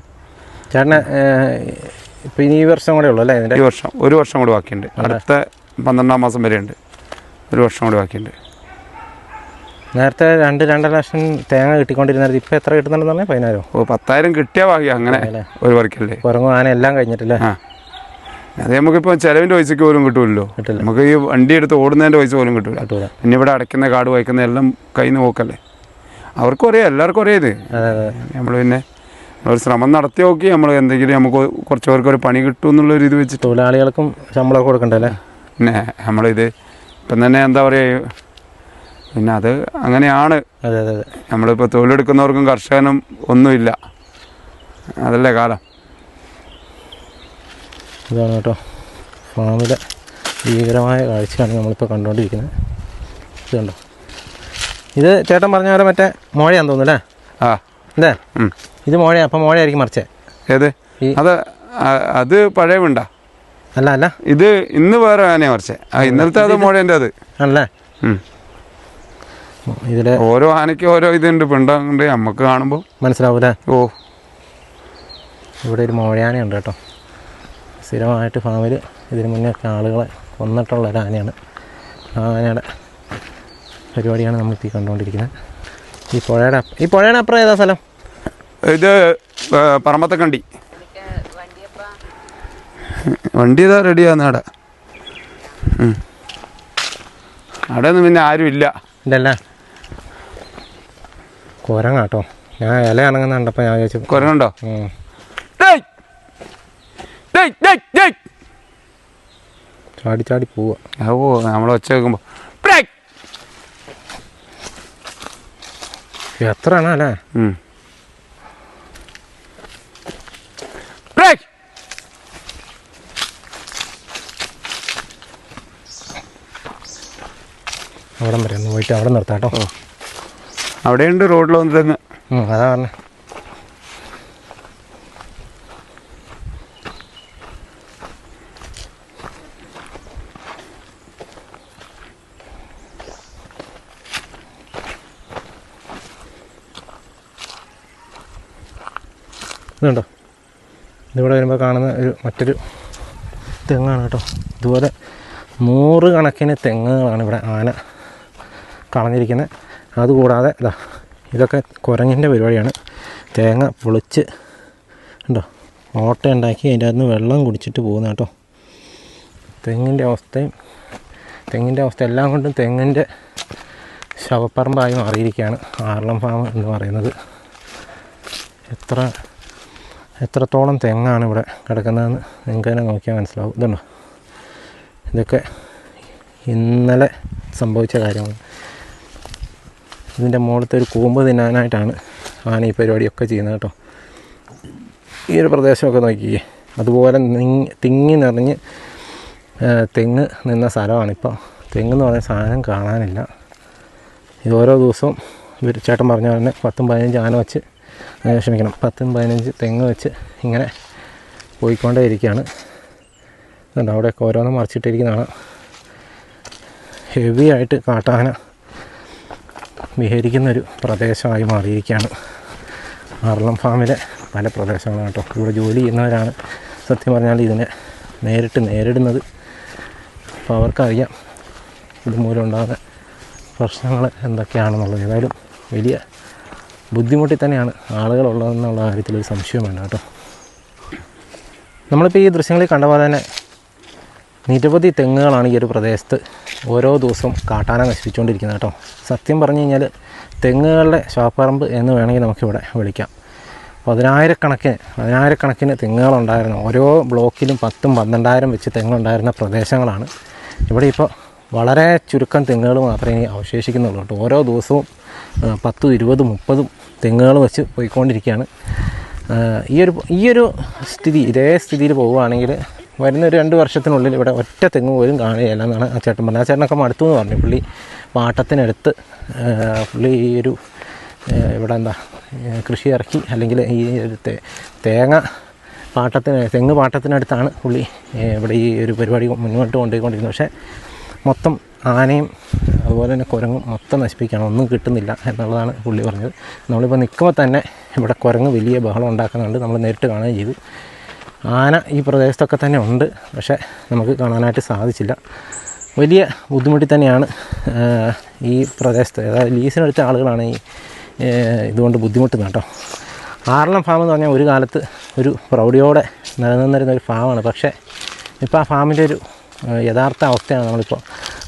ചേട്ടന് ഇപ്പം ഇനി ഈ വർഷം കൂടെ ഉള്ളൂ അല്ലേ? ഈ വർഷം 1 വർഷം കൂടി ബാക്കിയുണ്ട്. അടുത്ത 12-ാം മാസം വരെ ഉണ്ട്. 1 വർഷം കൂടി ബാക്കിയുണ്ട്. നേരത്തെ 2-2.5 ലക്ഷം തേങ്ങ കിട്ടിക്കൊണ്ടിരുന്നത് ഇപ്പം എത്ര കിട്ടുന്നുണ്ടെന്ന് പറഞ്ഞാൽ 10,000. 10,000 കിട്ടിയാൽ ഭാഗ്യം. അങ്ങനെ ഒരു പറിക്കല്ലേ. കുറങ്ങും ആന എല്ലാം കഴിഞ്ഞിട്ടില്ലേ? അത് നമുക്കിപ്പോൾ ചിലവിൻ്റെ പൈസയ്ക്ക് പോലും കിട്ടുമല്ലോ. നമുക്ക് ഈ വണ്ടി എടുത്ത് ഓടുന്നതിൻ്റെ പൈസ പോലും കിട്ടില്ല. പിന്നെ ഇവിടെ അടയ്ക്കുന്ന കാട് വായിക്കുന്ന എല്ലാം കയ്യിൽ നിന്ന് പോക്കല്ലേ. അവർക്കും അറിയാം, എല്ലാവർക്കും അറിയാം ഇത്. നമ്മൾ പിന്നെ ഒരു ശ്രമം നടത്തി നോക്കി. നമ്മൾ എന്തെങ്കിലും നമുക്ക് കുറച്ച് പേർക്ക് ഒരു പണി കിട്ടും എന്നുള്ളൊരു ഇത് വെച്ചിട്ട്. തൊഴിലാളികൾക്കും ശമ്പളമൊക്കെ കൊടുക്കണ്ടല്ലേ? പിന്നെ നമ്മളിത് ഇപ്പം തന്നെ എന്താ പറയുക, പിന്നെ അത് അങ്ങനെയാണ്. നമ്മളിപ്പോൾ തൊഴിലെടുക്കുന്നവർക്കും കർഷകനും ഒന്നുമില്ല. അതല്ലേ കാലം. ഇതാണ് കേട്ടോ ഫാമിലെ ഭീകരമായ കാഴ്ചയാണ് നമ്മളിപ്പോൾ കണ്ടുകൊണ്ടിരിക്കുന്നത്. ഇതുണ്ടോ? ഇത് ചേട്ടൻ പറഞ്ഞ പോലെ മറ്റേ മോഴയാന്ന് തോന്നുന്നു അല്ലേ? അല്ലേ? ഇത് മോഴയാണ്. അപ്പം മോഴയായിരിക്കും മറിച്ചേ. ഏത്? അത് പഴയ വീണ്ടാ. അല്ല ഇത് ഇന്ന് വേറെ ആനയാണ് മറിച്ചേ. ഇന്നലത്തെ അത് മോഴേൻ്റെ. അത് ആണല്ലേ? ഇതിൽ ഓരോ ആനയ്ക്ക് ഓരോ ഇതുണ്ട്, പിണ്ടുണ്ട്. നമുക്ക് കാണുമ്പോൾ മനസ്സിലാവൂലേ? ഇവിടെ ഒരു മോഴയാനയുണ്ട് കേട്ടോ. സ്ഥിരമായിട്ട് ഫാമിൽ ഇതിന് മുന്നേ ഒക്കെ ആളുകളെ കൊന്നിട്ടുള്ള ഒരു ആനയാണ്. ആ ആനയുടെ പരിപാടിയാണ് നമ്മളിപ്പോൾ ഈ കണ്ടുകൊണ്ടിരിക്കുന്നത്. ഈ പുഴയുടെ അപ്പുറം ഏതാ സ്ഥലം? ഇത് പറമ്പത്തക്കണ്ടി. വണ്ടി ഇതാ റെഡിയാന്ന് അവിടെ. അവിടെ ഒന്നും പിന്നെ ആരും ഇല്ലല്ലേ? കുരങ്ങാട്ടോ. ഞാൻ ഇല അണങ്ങുന്ന കണ്ടപ്പോൾ ഞാൻ ചോദിച്ചു കുരങ്ങുണ്ടോ? ചാടി ചാടി പോവുക. ഓ നമ്മൾ ഒച്ച വെക്കുമ്പോൾ ബ്രേക്ക് എത്ര ആണ് അല്ലേ? ബ്രേക്ക് അവിടം വരെ ഒന്ന് പോയിട്ട് അവിടെ നിർത്താം കേട്ടോ. അവിടെയുണ്ട് റോഡിൽ വന്നിരുന്ന്. അതാ പറഞ്ഞേ. ഇതുണ്ടോ, ഇതിവിടെ വരുമ്പോൾ കാണുന്ന മറ്റൊരു തെങ്ങാണ് കേട്ടോ. ഇതുപോലെ 100 കണക്കിന് തെങ്ങുകളാണ് ഇവിടെ ആന കളഞ്ഞിരിക്കുന്നത്. അതുകൂടാതെ ഇതൊക്കെ കുരങ്ങിൻ്റെ പരിപാടിയാണ്. തേങ്ങ പൊളിച്ച് ഉണ്ടോ ഓട്ട ഉണ്ടാക്കി അതിൻ്റെ അകത്ത് നിന്ന് വെള്ളം കുടിച്ചിട്ട് പോകുന്ന കേട്ടോ. തെങ്ങിൻ്റെ അവസ്ഥ എല്ലാം കൊണ്ടും തെങ്ങിൻ്റെ ശവപ്പറമ്പായി മാറിയിരിക്കുകയാണ് ആർളം ഫാം എന്ന് പറയുന്നത്. എത്രത്തോളം തെങ്ങാണ് ഇവിടെ കിടക്കുന്നതെന്ന് നിങ്ങൾക്ക് തന്നെ നോക്കിയാൽ മനസ്സിലാവും. ഇതുണ്ടോ, ഇതൊക്കെ ഇന്നലെ സംഭവിച്ച കാര്യമാണ്. ഇതിൻ്റെ മുകളിലത്തെ ഒരു കൂമ്പ് തിന്നാനായിട്ടാണ് ആന ഈ പരിപാടിയൊക്കെ ചെയ്യുന്നത് കേട്ടോ. ഈ ഒരു പ്രദേശമൊക്കെ നോക്കിയേ, അതുപോലെ തിങ്ങി നിറഞ്ഞ് തെങ്ങ് നിന്ന സ്ഥലമാണിപ്പോൾ. തെങ്ങെന്ന് പറയുന്ന സാധനം കാണാനില്ല. ഇത് ഓരോ ദിവസവും ഇവർ ചേട്ടൻ പറഞ്ഞ പോലെ 10-15 ആന വെച്ച് 10-15 തെങ്ങ് വെച്ച് ഇങ്ങനെ പോയിക്കൊണ്ടേ ഇരിക്കുകയാണ്. അതുകൊണ്ട് അവിടെയൊക്കെ ഓരോന്നും മറിച്ചിട്ടിരിക്കുന്നതാണ്. ഹെവി ആയിട്ട് കാട്ടാന വിഹരിക്കുന്നൊരു പ്രദേശമായി മാറിയിരിക്കുകയാണ് ആർളം ഫാമിലെ പല പ്രദേശങ്ങളും കേട്ടോ. ഇവിടെ ജോലി ചെയ്യുന്നവരാണ് സത്യം പറഞ്ഞാൽ ഇതിനെ നേരിട്ട് നേരിടുന്നത്. അപ്പോൾ അവർക്കറിയാം ഇതുമൂലം ഉണ്ടാകുന്ന പ്രശ്നങ്ങൾ എന്തൊക്കെയാണെന്നുള്ളത്. ഏതായാലും വലിയ ബുദ്ധിമുട്ടി തന്നെയാണ് ആളുകളുള്ളതെന്നുള്ള കാര്യത്തിലൊരു സംശയം വേണ്ട കേട്ടോ. നമ്മളിപ്പോൾ ഈ ദൃശ്യങ്ങളിൽ കണ്ട പോലെ തന്നെ നിരവധി തെങ്ങുകളാണ് ഈ ഒരു പ്രദേശത്ത് ഓരോ ദിവസവും കാട്ടാന നശിപ്പിച്ചുകൊണ്ടിരിക്കുന്നത് കേട്ടോ. സത്യം പറഞ്ഞു കഴിഞ്ഞാൽ തെങ്ങുകളുടെ ശവപ്പറമ്പ് എന്ന് വേണമെങ്കിൽ നമുക്കിവിടെ വിളിക്കാം. 10,000 തെങ്ങുകളുണ്ടായിരുന്നു. ഓരോ ബ്ലോക്കിലും 10,000-12,000 വെച്ച് തെങ്ങുണ്ടായിരുന്ന പ്രദേശങ്ങളാണ്. ഇവിടെ ഇപ്പോൾ വളരെ ചുരുക്കം തെങ്ങുകൾ മാത്രമേ ഇനി അവശേഷിക്കുന്നുള്ളൂ കേട്ടോ. ഓരോ ദിവസവും 10, 20, 30 തെങ്ങുകൾ വെച്ച് പോയിക്കൊണ്ടിരിക്കുകയാണ്. ഇതേ സ്ഥിതിയിൽ പോവുകയാണെങ്കിൽ വരുന്നൊരു 2 വർഷത്തിനുള്ളിൽ ഇവിടെ ഒറ്റ തെങ്ങ് പോലും കാണുകയില്ല എന്നാണ് ആ ചേട്ടൻ പറഞ്ഞത്. ആ ചേട്ടനൊക്കെ മടുത്തു എന്ന് പറഞ്ഞു. പുള്ളി പാട്ടത്തിനടുത്ത് പുള്ളി ഈ ഒരു ഇവിടെ കൃഷി ഇറക്കി, അല്ലെങ്കിൽ ഈ ഒരു തെങ്ങ് പാട്ടത്തിനടുത്താണ് പുള്ളി ഇവിടെ ഈ ഒരു പരിപാടി മുന്നോട്ട് കൊണ്ടുപോയിക്കൊണ്ടിരുന്നത്. പക്ഷേ മൊത്തം ആനയും അതുപോലെ തന്നെ കുരങ്ങും മൊത്തം നശിപ്പിക്കുകയാണ്. ഒന്നും കിട്ടുന്നില്ല എന്നുള്ളതാണ് പുള്ളി പറഞ്ഞത്. നമ്മളിപ്പോൾ നിൽക്കുമ്പോൾ തന്നെ ഇവിടെ കുരങ്ങ് വലിയ ബഹളം ഉണ്ടാക്കുന്നുണ്ട്. നമ്മൾ നേരിട്ട് കാണുകയും ചെയ്തു. ആന ഈ പ്രദേശത്തൊക്കെ തന്നെ ഉണ്ട്, പക്ഷേ നമുക്ക് കാണാനായിട്ട് സാധിച്ചില്ല. വലിയ ബുദ്ധിമുട്ടി തന്നെയാണ് ഈ പ്രദേശത്ത്, അതായത് ലീസിനെടുത്ത ആളുകളാണ് ഈ ഇതുകൊണ്ട് ബുദ്ധിമുട്ടുന്നത് കേട്ടോ. ആർളം ഫാം എന്ന് പറഞ്ഞാൽ ഒരു കാലത്ത് ഒരു പ്രൗഢിയോടെ നിലനിന്നിരുന്ന ഒരു ഫാമാണ്. പക്ഷേ ഇപ്പോൾ ആ ഫാമിൻ്റെ ഒരു യഥാർത്ഥ അവസ്ഥയാണ് നമ്മളിപ്പോൾ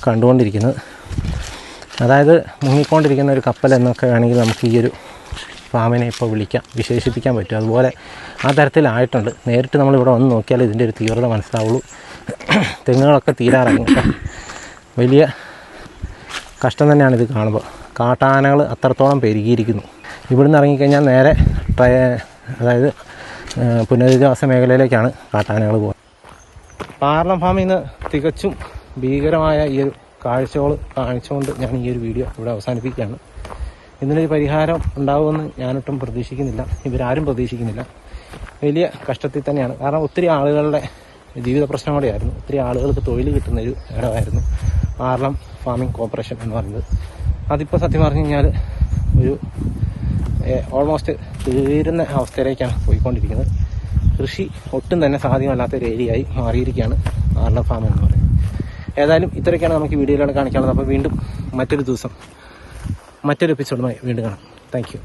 കണ്ടുകൊണ്ടിരിക്കുന്നത്. അതായത് മുങ്ങിക്കൊണ്ടിരിക്കുന്ന ഒരു കപ്പൽ എന്നൊക്കെ വേണമെങ്കിൽ നമുക്ക് ഈ ഒരു ഫാമിനെ ഇപ്പോൾ വിശേഷിപ്പിക്കാൻ പറ്റും. അതുപോലെ ആ തരത്തിലായിട്ടുണ്ട്. നേരിട്ട് നമ്മളിവിടെ വന്ന് നോക്കിയാൽ ഇതിൻ്റെ ഒരു തീവ്രത മനസ്സിലാവുള്ളൂ. തെങ്ങുകളൊക്കെ തീരാറായി കേട്ടോ. വലിയ കഷ്ടം തന്നെയാണ് ഇത് കാണുമ്പോൾ. കാട്ടാനകൾ അത്രത്തോളം പെരുകിയിരിക്കുന്നു. ഇവിടുന്ന് ഇറങ്ങിക്കഴിഞ്ഞാൽ നേരെ അതായത് പുനരധിവാസ മേഖലയിലേക്കാണ് കാട്ടാനകൾ പോകുന്നത്. ആർളം ഫാമിൽ നിന്ന് തികച്ചും ഭീകരമായ ഈ ഒരു കാഴ്ചകൊണ്ട് ഞാൻ ഈ ഒരു വീഡിയോ ഇവിടെ അവസാനിപ്പിക്കുകയാണ്. ഇതിനൊരു പരിഹാരം ഉണ്ടാകുമെന്ന് ഞാനൊട്ടും പ്രതീക്ഷിക്കുന്നില്ല, ഇവരാരും പ്രതീക്ഷിക്കുന്നില്ല. വലിയ കഷ്ടത്തിൽ തന്നെയാണ്. കാരണം ഒത്തിരി ആളുകളുടെ ജീവിത പ്രശ്നം കൂടെയായിരുന്നു. ഒത്തിരി ആളുകൾക്ക് തൊഴിൽ കിട്ടുന്നൊരു ഇടമായിരുന്നു ആർളം ഫാമിംഗ് കോർപ്പറേഷൻ എന്ന് പറയുന്നത്. അതിപ്പോൾ സത്യം പറഞ്ഞു കഴിഞ്ഞാൽ ഒരു ഓൾമോസ്റ്റ് തീരുന്ന അവസ്ഥയിലേക്കാണ് പോയിക്കൊണ്ടിരിക്കുന്നത്. കൃഷി ഒട്ടും തന്നെ സാധ്യമല്ലാത്തൊരു ഏരിയയായി മാറിയിരിക്കുകയാണ് ആർളം ഫാം എന്ന് പറയുന്നത്. ഏതായാലും ഇത്രയൊക്കെയാണ് നമുക്ക് വീഡിയോയിലൂടെ കാണിക്കാനുള്ളത്. അപ്പോൾ വീണ്ടും മറ്റൊരു ദിവസം മറ്റൊരു എപ്പിസോഡുമായി വീണ്ടും കാണാം. Thank you.